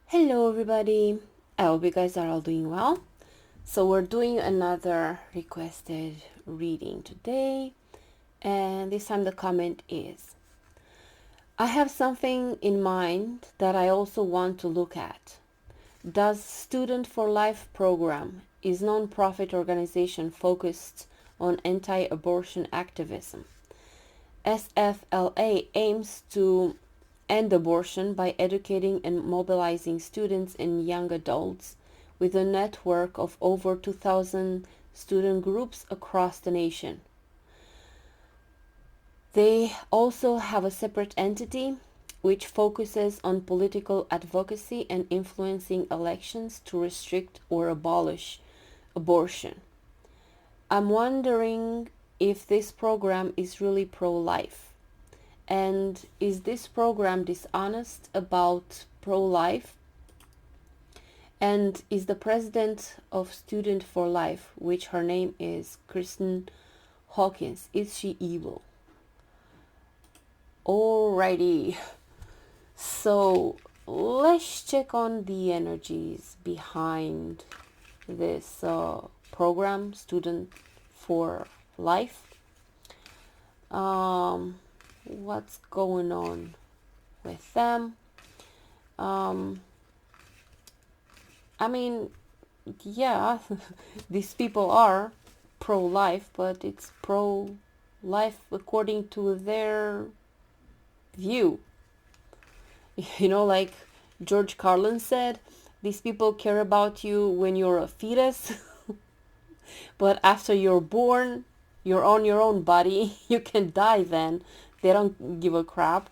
Hello everybody, I hope you guys are all doing well. So we're doing another requested reading today, and this time the comment is, I have something in mind that I also want to look at. Does Student for Life program is non-profit organization focused on anti-abortion activism. SFLA aims to end abortion by educating and mobilizing students and young adults with a network of over 2,000 student groups across the nation. They also have a separate entity which focuses on political advocacy and influencing elections to restrict or abolish abortion. I'm wondering if this program is really pro-life. And is this program dishonest about pro-life? And is the president of Student for Life, which her name is Kristan Hawkins, is she evil? Alrighty, so let's check on the energies behind this program, Student for Life. What's going on with them? I mean, yeah, these people are pro-life, but it's pro-life according to their view. You know, like George Carlin said, these people care about you when you're a fetus, but after you're born, you're on your own body, you can die then. They don't give a crap.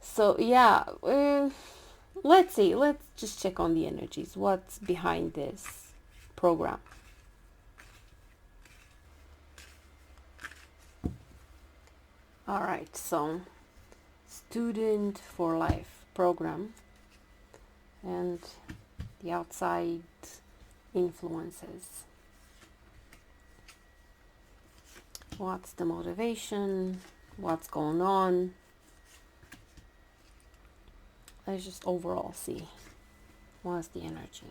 So yeah, let's see. Let's just check on the energies. What's behind this program? All right, so Student for Life program and the outside influences. What's the motivation? What's going on? Let's just overall see what's the energy.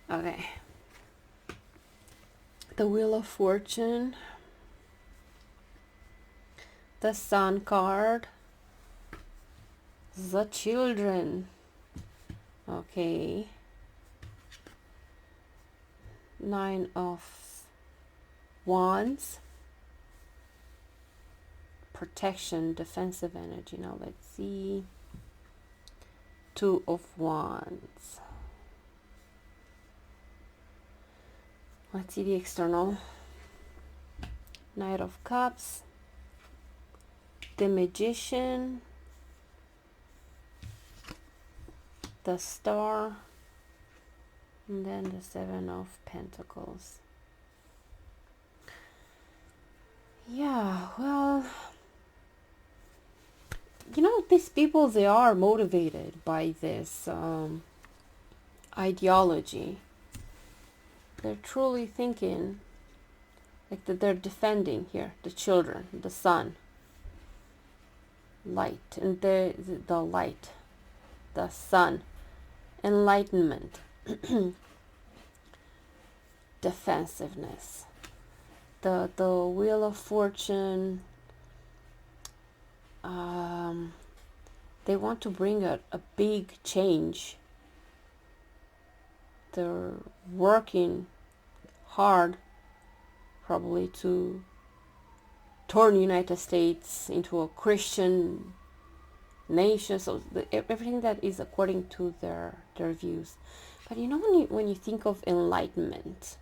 Okay. The Wheel of Fortune, the Sun card, the Children. Okay. Nine of Wands, protection, defensive energy. Now let's see. Two of Wands. Let's see the external. Knight of Cups, the Magician, the Star, and then the Seven of Pentacles. Yeah, well, you know, these people, they are motivated by this ideology. They're truly thinking like that they're defending here the children, the sun, light, and the light, the sun, enlightenment, defensiveness. The Wheel of Fortune, they want to bring a big change. They're working hard probably to turn United States into a Christian nation, so everything that is according to their views. But you know, when you think of enlightenment,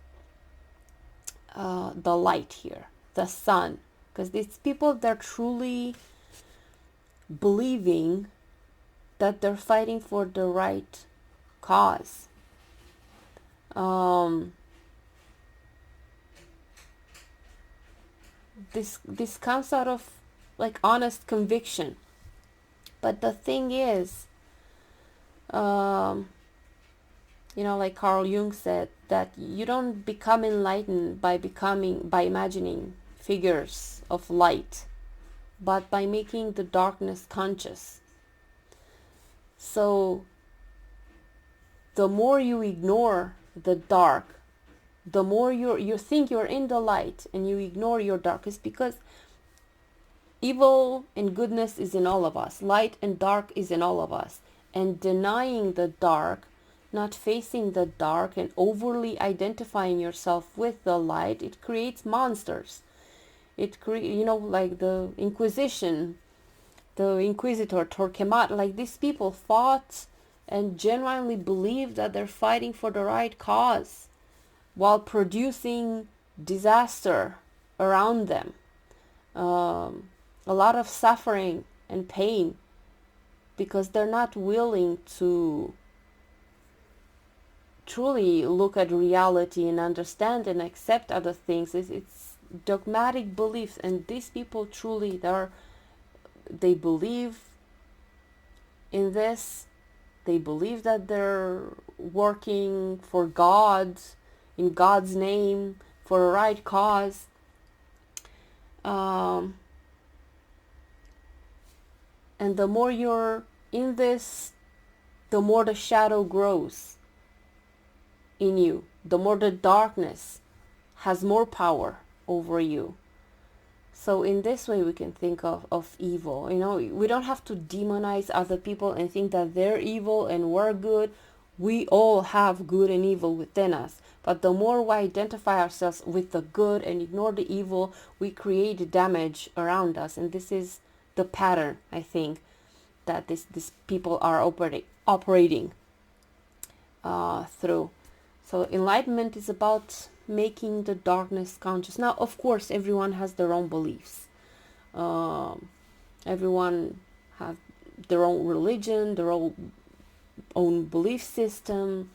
the light here, the sun, because these people, they're truly believing that they're fighting for the right cause. This comes out of like honest conviction. But the thing is, you know, like Carl Jung said, that you don't become enlightened by imagining figures of light. but by making the darkness conscious. So the more you ignore the dark, the more you think you're in the light and you ignore your dark, is because evil and goodness is in all of us. Light and dark is in all of us. And denying the dark, not facing the dark and overly identifying yourself with the light, it creates monsters. It like the Inquisition, the Inquisitor Torquemada, like these people fought and genuinely believed that they're fighting for the right cause while producing disaster around them. A lot of suffering and pain because they're not willing to truly look at reality and understand and accept other things. It's dogmatic beliefs, and these people truly they believe in this. They believe that they're working for God, in God's name, for a right cause. And the more you're in this, the more the shadow grows in you, the more the darkness has more power over you. So in this way we can think of evil. We don't have to demonize other people and think that they're evil and we're good. We all have good and evil within us. But the more we identify ourselves with the good and ignore the evil, we create damage around us. And this is the pattern, I think, that these people are operating through. So enlightenment is about making the darkness conscious. Now, of course, everyone has their own beliefs. Everyone have their own religion, their own belief system.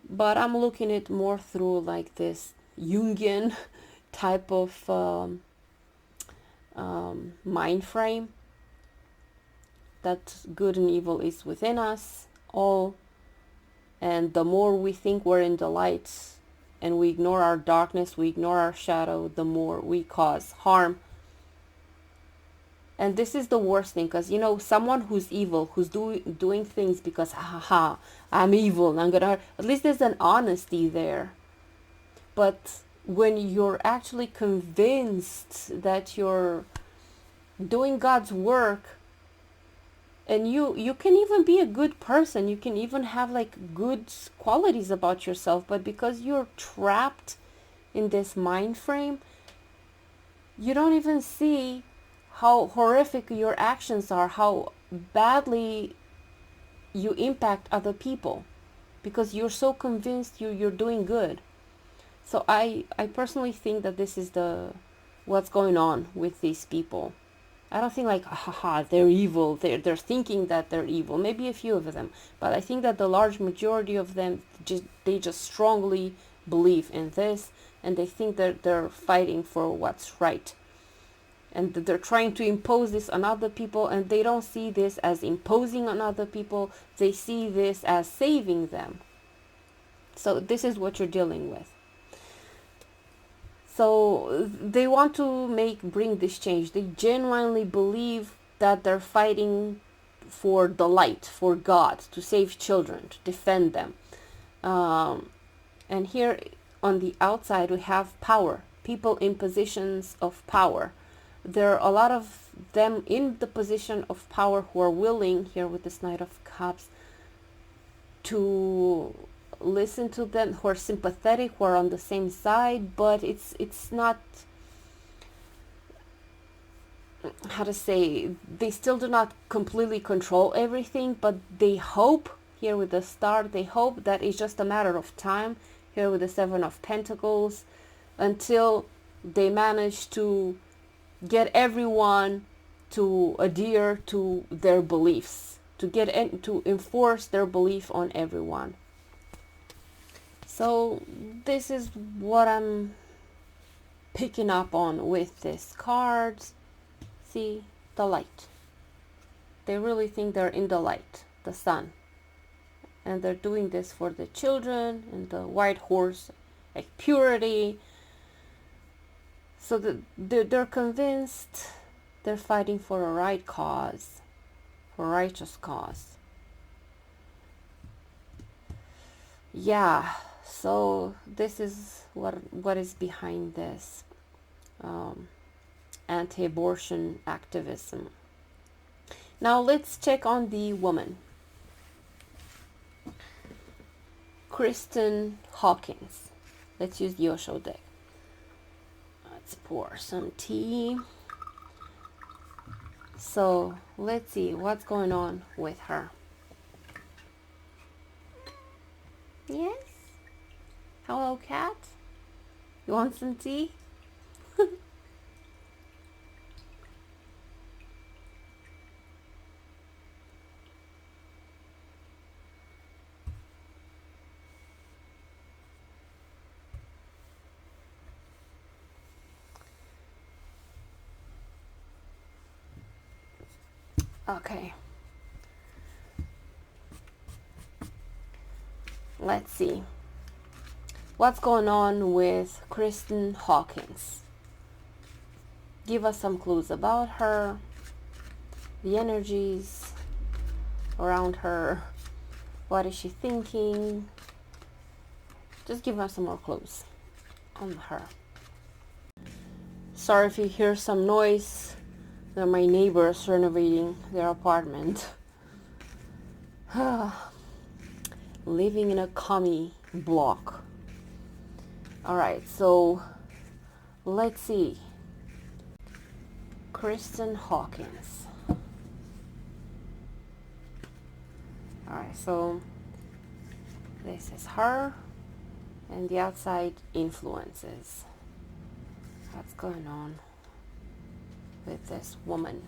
But I'm looking at more through like this Jungian type of mind frame, that good and evil is within us all. And the more we think we're in the light and we ignore our darkness, we ignore our shadow, the more we cause harm. And this is the worst thing, because someone who's evil, who's doing things because I'm evil, at least there's an honesty there. But when you're actually convinced that you're doing God's work, and you can even be a good person, you can even have like good qualities about yourself, but because you're trapped in this mind frame, you don't even see how horrific your actions are, how badly you impact other people, because you're so convinced you're doing good. So I personally think that this is what's going on with these people. I don't think like, they're evil. They're thinking that they're evil. Maybe a few of them, but I think that the large majority of them they just strongly believe in this, and they think that they're fighting for what's right, and that they're trying to impose this on other people. And they don't see this as imposing on other people. They see this as saving them. So this is what you're dealing with. So they want to bring this change. They genuinely believe that they're fighting for the light, for God, to save children, to defend them. And here on the outside we have power, people in positions of power. There are a lot of them in the position of power who are willing, here with this Knight of Cups, to listen to them, who are sympathetic, who are on the same side, but it's not, how to say, they still do not completely control everything, but they hope, here with the Star, they hope that it's just a matter of time, here with the Seven of Pentacles, until they manage to get everyone to adhere to their beliefs, to enforce their belief on everyone. So this is what I'm picking up on with this card. See, the light. They really think they're in the light, the sun. And they're doing this for the children and the white horse, like purity. So they're convinced They're fighting for a right cause, for a righteous cause. Yeah, so this is what is behind this anti-abortion activism. Now let's check on the woman, Kristan Hawkins. Let's use the Osho deck. Let's pour some tea. So let's see what's going on with her. Yes? Hello, cat? You want some tea? Okay. Let's see. What's going on with Kristan Hawkins? Give us some clues about her, the energies around her. What is she thinking? Just give us some more clues on her. Sorry if you hear some noise. They're my neighbors renovating their apartment. Living in a commie block. Alright, so let's see. Kristan Hawkins. Alright, so this is her and the outside influences. What's going on with this woman?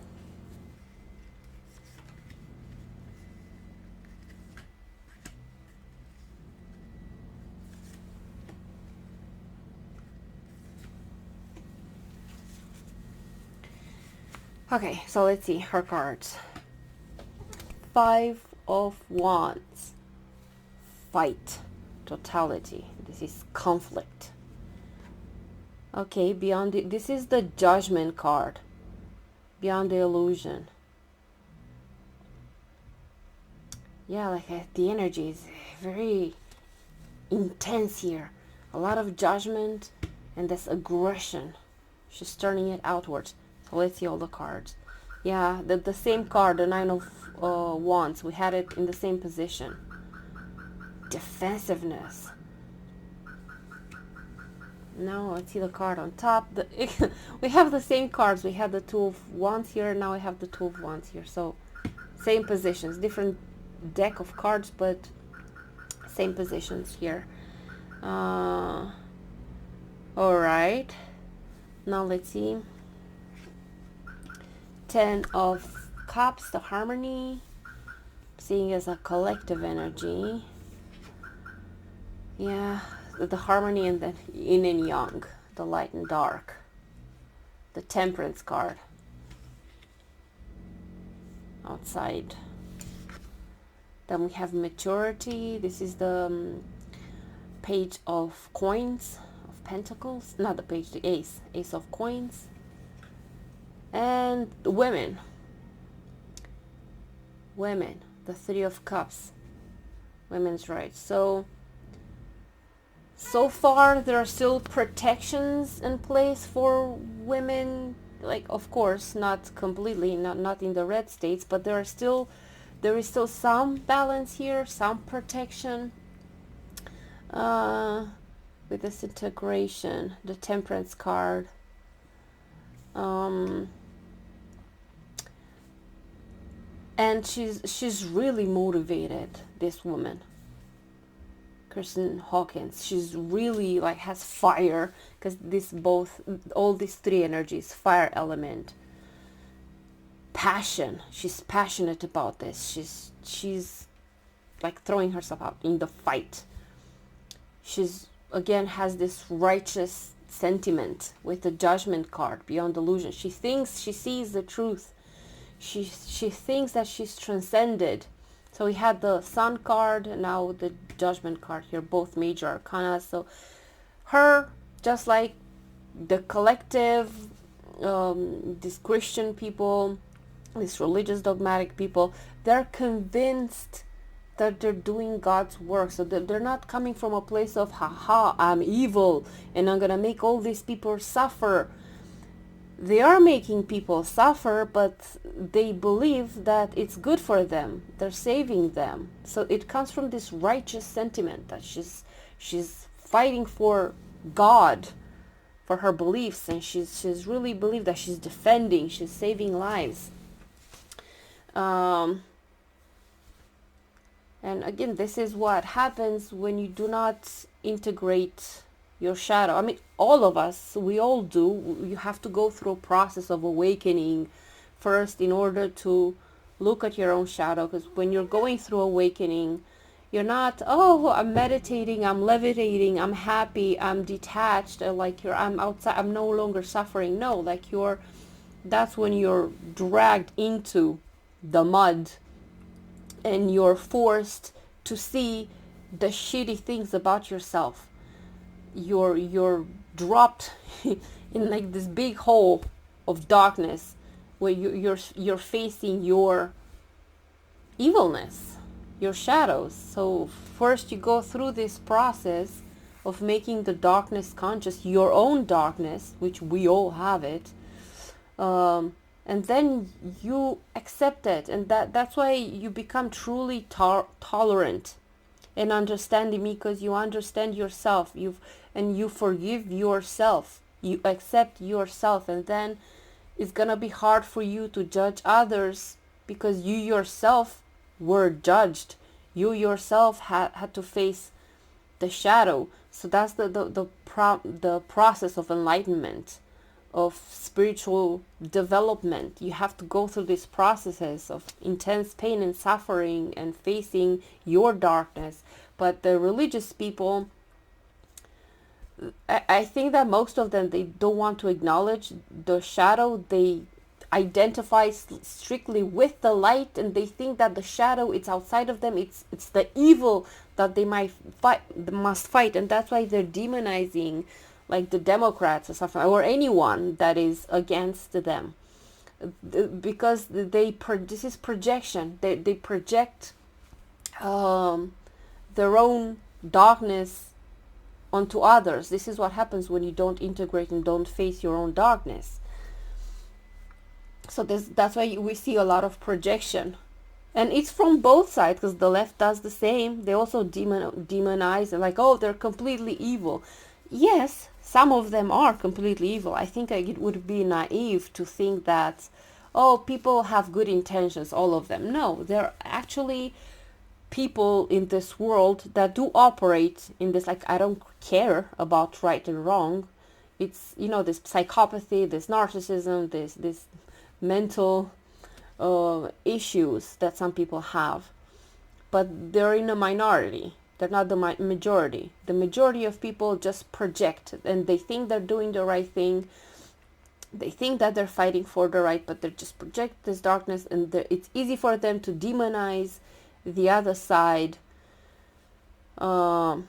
Okay, so let's see her cards. 5 of Wands. Fight. Totality. This is conflict. Okay, beyond the, this is the Judgment card. Beyond the illusion. Yeah, like the energy is very intense here. A lot of judgment and this aggression. She's turning it outwards. So let's see all the cards. Yeah, the same card, the 9 of Wands. We had it in the same position. Defensiveness. Now let's see the card on top. We have the same cards. We had the 2 of Wands here. Now we have the 2 of Wands here. So same positions. Different deck of cards, but same positions here. Alright. Now let's see. 10 of Cups, the harmony. Seeing as a collective energy. Yeah, the harmony and the yin and yang, the light and dark. The Temperance card. Outside. Then we have maturity. This is the Page of Coins, of Pentacles. Not the page, the Ace. Ace of Coins. And women. Women. The 3 of Cups. Women's rights. So far there are still protections in place for women. Like, of course, not completely, not in the red states, but there is still some balance here, some protection. With this integration, the Temperance card. And she's really motivated, this woman, Kristan Hawkins. She's really like has fire, because all these 3 energies, fire element, passion. She's passionate about this. She's like throwing herself out in the fight. She's again has this righteous sentiment with the Judgment card, beyond illusion. She thinks she sees the truth. She thinks that she's transcended. So we had the Sun card and now the Judgment card here, both major arcana. So her, just like the collective these Christian people, these religious dogmatic people, they're convinced that they're doing God's work. So they're not coming from a place of, haha, I'm evil and I'm gonna make all these people suffer. They are making people suffer, but they believe that it's good for them. They're saving them. So it comes from this righteous sentiment that she's fighting for God, for her beliefs, and she's really believed that she's defending, she's saving lives. And again, this is what happens when you do not integrate your shadow. I mean, all of us, we all do. You have to go through a process of awakening first in order to look at your own shadow. Because when you're going through awakening, you're not, oh, I'm meditating, I'm levitating, I'm happy, I'm detached, I'm outside, I'm no longer suffering. No, that's when you're dragged into the mud and you're forced to see the shitty things about yourself. You're dropped in like this big hole of darkness where you're facing your evilness, your shadows. So first you go through this process of making the darkness conscious, your own darkness, which we all have it, and then you accept it, and that's why you become truly tolerant and understanding, because you understand yourself, you forgive yourself, you accept yourself, and then it's gonna be hard for you to judge others because you yourself were judged. You yourself had to face the shadow. So that's the process of enlightenment, of spiritual development. You have to go through these processes of intense pain and suffering and facing your darkness. But the religious people, I think that most of them, they don't want to acknowledge the shadow. They identify strictly with the light, and they think that the shadow, it's outside of them. It's the evil that they must fight, and that's why they're demonizing like the Democrats or something, or anyone that is against them, because this is projection. They project their own darkness onto others. This is what happens when you don't integrate and don't face your own darkness. So that's why we see a lot of projection, and it's from both sides, because the left does the same. They also demonize and like, oh, they're completely evil. Yes, some of them are completely evil. I think it would be naive to think that, oh, people have good intentions, all of them. No, they're actually people in this world that do operate in this, like, I don't care about right and wrong. It's, this psychopathy, this narcissism, this mental issues that some people have. But they're in a minority. They're not the majority. The majority of people just project, and they think they're doing the right thing. They think that they're fighting for the right, but they just project this darkness, and it's easy for them to demonize the other side. And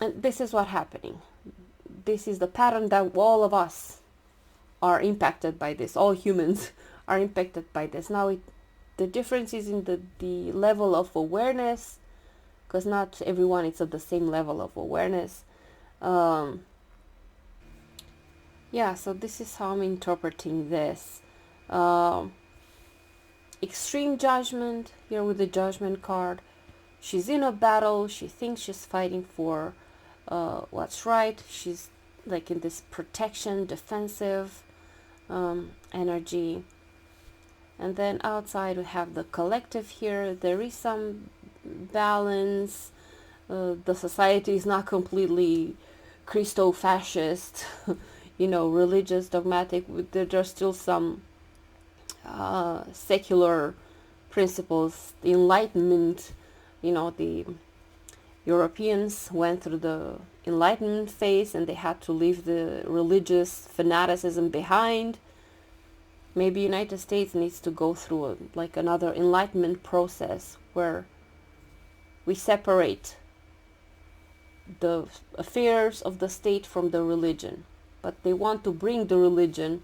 this is what's happening. This is the pattern that all of us are impacted by this. All humans are impacted by this. Now, the difference is in the level of awareness, because not everyone is at the same level of awareness. Yeah, so this is how I'm interpreting this. Extreme judgment, here with the judgment card. She's in a battle. She thinks she's fighting for what's right. She's like in this protection, defensive energy. And then outside we have the collective here. There is some balance. The society is not completely Christo-fascist, religious, dogmatic. There's still some secular principles. The Enlightenment, the Europeans went through the Enlightenment phase, and they had to leave the religious fanaticism behind. Maybe United States needs to go through another Enlightenment process where we separate the affairs of the state from the religion. But they want to bring the religion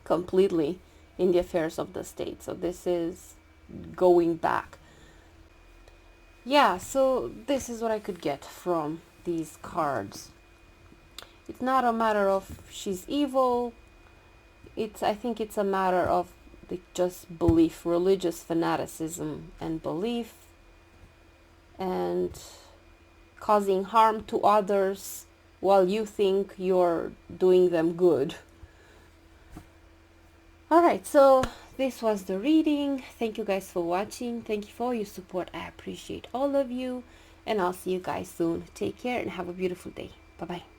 completely in the affairs of the state. So this is going back. Yeah, so this is what I could get from these cards. It's not a matter of she's evil. I think it's a matter of just belief, religious fanaticism and belief, and causing harm to others while you think you're doing them good. Alright, so this was the reading. Thank you guys for watching. Thank you for your support. I appreciate all of you. And I'll see you guys soon. Take care and have a beautiful day. Bye-bye.